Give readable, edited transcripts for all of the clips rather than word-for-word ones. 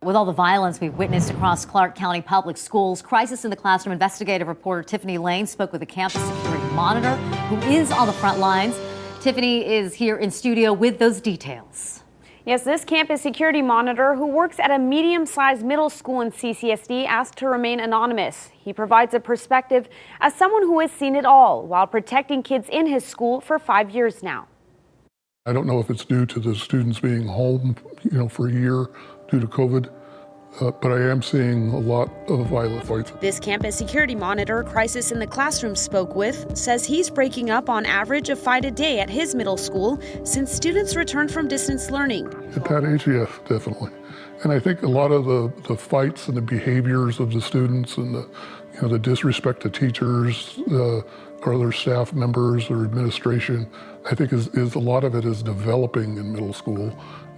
With all the violence we've witnessed across Clark County Public Schools, Crisis in the Classroom investigative reporter Tiffany Lane spoke with a campus security monitor who is on the front lines. Tiffany is here in studio with those details. Yes, this campus security monitor who works at a medium-sized middle school in CCSD asked to remain anonymous. He provides a perspective as someone who has seen it all while protecting kids in his school for 5 years now. I don't know if it's due to the students being home, for a year due to COVID, but I am seeing a lot of violent fights. This campus security monitor Crisis in the Classroom spoke with says he's breaking up on average a fight a day at his middle school since students returned from distance learning. At that age, yeah, definitely. And I think a lot of the fights and the behaviors of the students and the disrespect to teachers or other staff members or administration, I think is a lot of it is developing in middle school,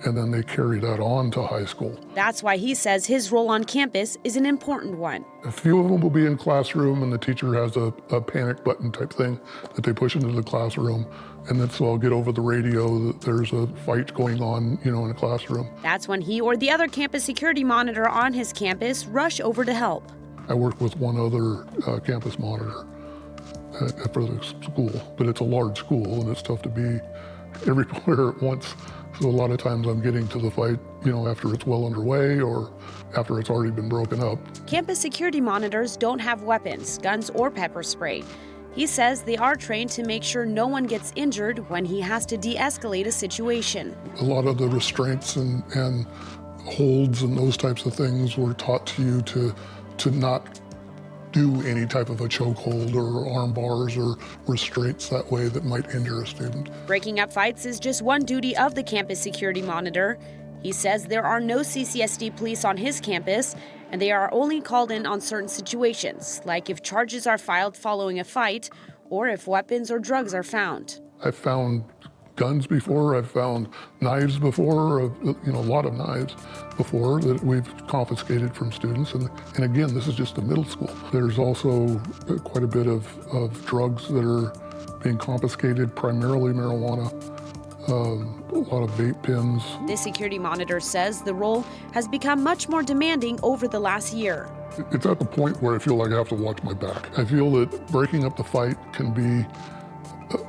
and then they carry that on to high school. That's why he says his role on campus is an important one. A few of them will be in classroom and the teacher has a panic button type thing that they push into the classroom, and then so I'll get over the radio that there's a fight going on, in a classroom. That's when he or the other campus security monitor on his campus rush over to help. I work with one other campus monitor for the school, but it's a large school and it's tough to be everywhere at once. So a lot of times I'm getting to the fight, after it's well underway or after it's already been broken up. Campus security monitors don't have weapons, guns, or pepper spray. He says they are trained to make sure no one gets injured when he has to de-escalate a situation. A lot of the restraints and holds and those types of things were taught to you to not do any type of a chokehold or arm bars or restraints that way that might injure a student. Breaking up fights is just one duty of the campus security monitor. He says there are no CCSD police on his campus, and they are only called in on certain situations, like if charges are filed following a fight or if weapons or drugs are found. I've found guns before, I've found knives before, a lot of knives before that we've confiscated from students. And again, this is just a middle school. There's also quite a bit of drugs that are being confiscated, primarily marijuana, a lot of vape pens. This security monitor says the role has become much more demanding over the last year. It's at the point where I feel like I have to watch my back. I feel that breaking up the fight can be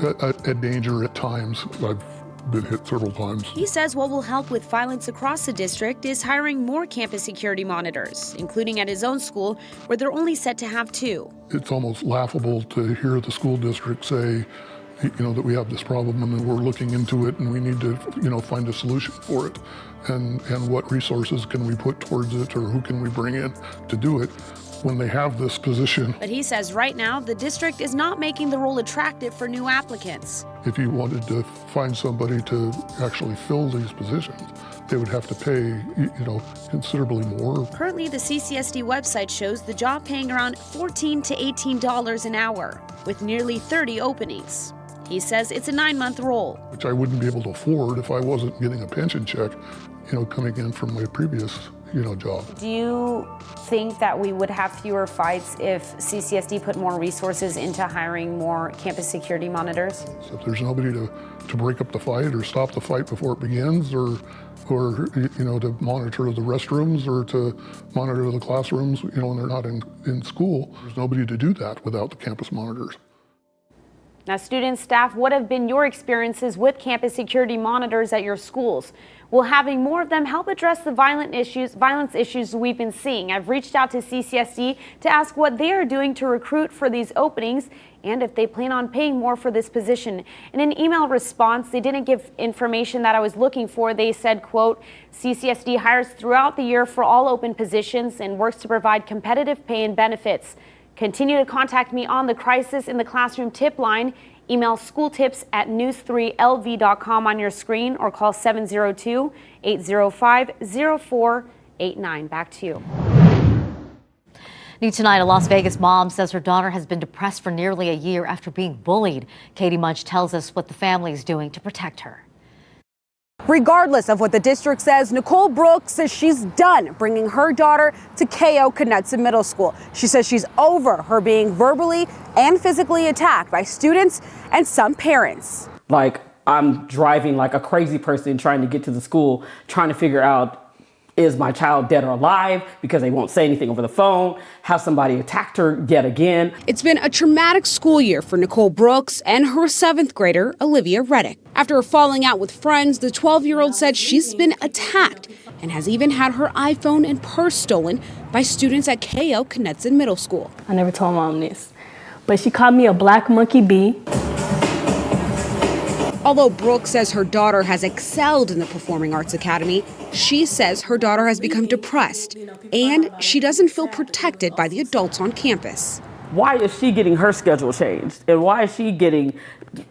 a danger at times. I've been hit several times. He says what will help with violence across the district is hiring more campus security monitors, including at his own school, where they're only set to have 2. It's almost laughable to hear the school district say, that we have this problem and that we're looking into it and we need to, find a solution for it. And what resources can we put towards it or who can we bring in to do it when they have this position. But he says right now the district is not making the role attractive for new applicants. If you wanted to find somebody to actually fill these positions, they would have to pay, considerably more. Currently, the CCSD website shows the job paying around $14 to $18 an hour, with nearly 30 openings. He says it's a 9-month role, which I wouldn't be able to afford if I wasn't getting a pension check, coming in from my previous, job. Do you think that we would have fewer fights if CCSD put more resources into hiring more campus security monitors? So if there's nobody to break up the fight or stop the fight before it begins or to monitor the restrooms or to monitor the classrooms, when they're not in school, there's nobody to do that without the campus monitors. Now, students, staff, what have been your experiences with campus security monitors at your schools? Will having more of them help address the violence issues we've been seeing? I've reached out to CCSD to ask what they are doing to recruit for these openings and if they plan on paying more for this position. In an email response, they didn't give information that I was looking for. They said, quote, CCSD hires throughout the year for all open positions and works to provide competitive pay and benefits. Continue to contact me on the Crisis in the Classroom tip line. Email schooltips@news3lv.com on your screen or call 702-805-0489. Back to you. New tonight, a Las Vegas mom says her daughter has been depressed for nearly a year after being bullied. Katie Munch tells us what the family is doing to protect her. Regardless of what the district says, Nicole Brooks says she's done bringing her daughter to K.O. Knudsen Middle School. She says she's over her being verbally and physically attacked by students and some parents. Like, I'm driving like a crazy person trying to get to the school, trying to figure out Is my child dead or alive? Because they won't say anything over the phone. Has somebody attacked her yet again? It's been a traumatic school year for Nicole Brooks and her 7th grader, Olivia Reddick. After a falling out with friends, the 12-year-old said she's been attacked and has even had her iPhone and purse stolen by students at KO Knudsen Middle School. I never told mom this, but she called me a black monkey bee. Although Brooks says her daughter has excelled in the Performing Arts Academy, she says her daughter has become depressed and she doesn't feel protected by the adults on campus. Why is she getting her schedule changed? And why is she getting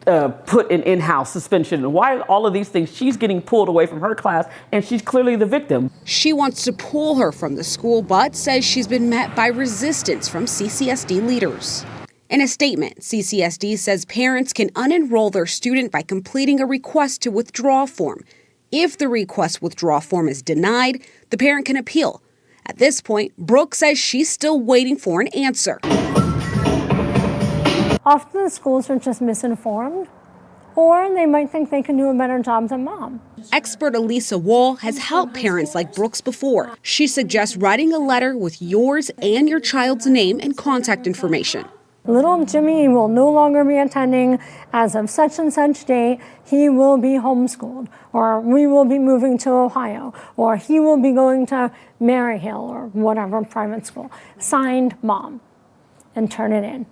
put in-house suspension? And why all of these things? She's getting pulled away from her class and she's clearly the victim. She wants to pull her from the school, but says she's been met by resistance from CCSD leaders. In a statement, CCSD says parents can unenroll their student by completing a request to withdraw form. If the request withdraw form is denied, the parent can appeal. At this point, Brooke says she's still waiting for an answer. Often the schools are just misinformed, or they might think they can do a better job than mom. Expert Elisa Wall has helped parents like Brooks before. She suggests writing a letter with yours and your child's name and contact information. Little Jimmy will no longer be attending as of such and such date. He will be homeschooled, or we will be moving to Ohio, or he will be going to Maryhill or whatever private school. Signed, mom, and turn it in.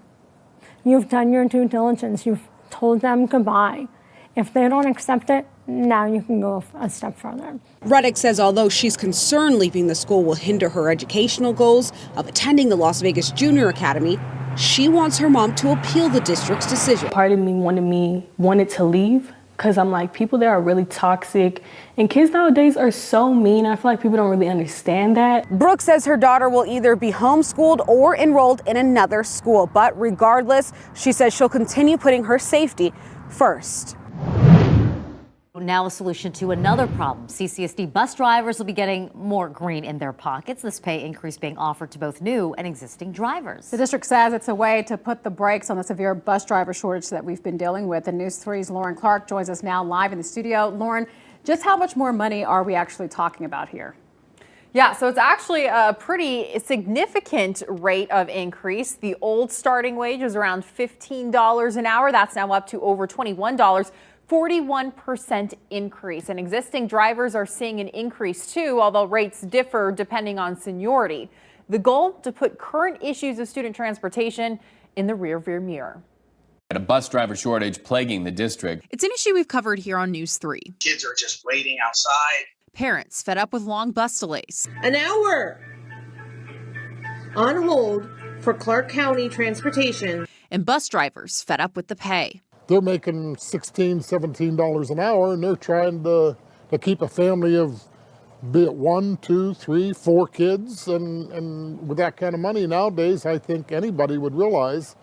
You've done your due diligence. You've told them goodbye. If they don't accept it, now you can go a step further. Reddick says although she's concerned leaving the school will hinder her educational goals of attending the Las Vegas Junior Academy, she wants her mom to appeal the district's decision. Part of me wanted to leave because I'm like, people there are really toxic and kids nowadays are so mean. I feel like people don't really understand that. Brooke says her daughter will either be homeschooled or enrolled in another school, but regardless, she says she'll continue putting her safety first. Now a solution to another problem. CCSD bus drivers will be getting more green in their pockets. This pay increase being offered to both new and existing drivers. The district says it's a way to put the brakes on the severe bus driver shortage that we've been dealing with. And News 3's Lauren Clark joins us now live in the studio. Lauren, just how much more money are we actually talking about here? Yeah, so it's actually a pretty significant rate of increase. The old starting wage was around $15 an hour. That's now up to over $21. 41% increase, and existing drivers are seeing an increase too, although rates differ depending on seniority. The goal, to put current issues of student transportation in the rearview mirror. A bus driver shortage plaguing the district. It's an issue we've covered here on News 3. Kids are just waiting outside. Parents fed up with long bus delays. An hour on hold for Clark County Transportation. And bus drivers fed up with the pay. They're making $16, $17 an hour, and they're trying to keep a family of, be it 1, 2, 3, 4 kids. And with that kind of money nowadays, I think anybody would realize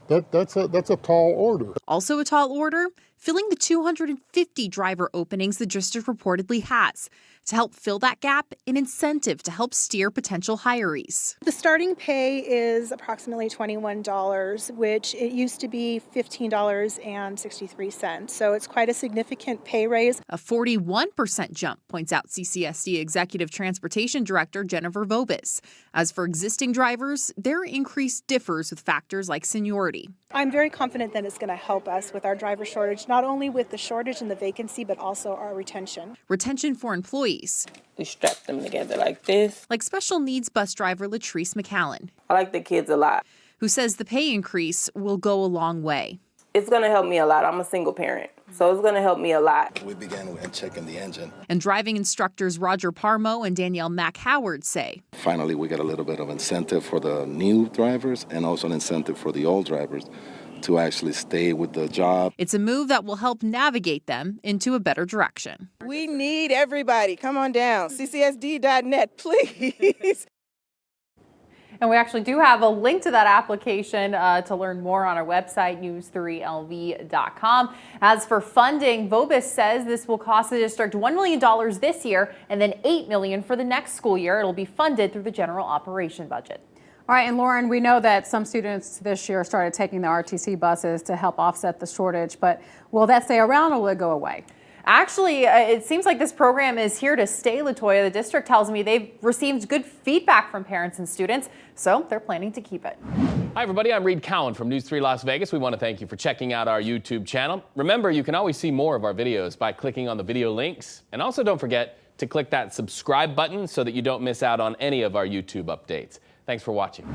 that that's a tall order. Also a tall order, filling the 250 driver openings the district reportedly has. To help fill that gap, an incentive to help steer potential hirees. The starting pay is approximately $21, which it used to be $15.63. So it's quite a significant pay raise. A 41% jump, points out CCSD Executive Transportation Director Jennifer Vobis. As for existing drivers, their increase differs with factors like seniority. I'm very confident that it's going to help us with our driver shortage, not only with the shortage and the vacancy, but also our retention. Retention for employees. We strap them together like this. Like special needs bus driver Latrice McCallan. I like the kids a lot. Who says the pay increase will go a long way. It's going to help me a lot. I'm a single parent, so it's going to help me a lot. We began with checking the engine. And driving instructors Roger Parmo and Danielle Mack-Howard say. Finally, we got a little bit of incentive for the new drivers and also an incentive for the old drivers to actually stay with the job. It's a move that will help navigate them into a better direction. We need everybody. Come on down. CCSD.net, please. And we actually do have a link to that application to learn more on our website, news3lv.com. As for funding, Vobis says this will cost the district $1 million this year and then $8 million for the next school year. It'll be funded through the general operation budget. All right, and Lauren, we know that some students this year started taking the RTC buses to help offset the shortage, but will that stay around or will it go away? Actually, it seems like this program is here to stay, Latoya. The district tells me they've received good feedback from parents and students, so they're planning to keep it. Hi, everybody. I'm Reed Cowan from News 3 Las Vegas. We want to thank you for checking out our YouTube channel. Remember, you can always see more of our videos by clicking on the video links. And also don't forget to click that subscribe button so that you don't miss out on any of our YouTube updates. Thanks for watching.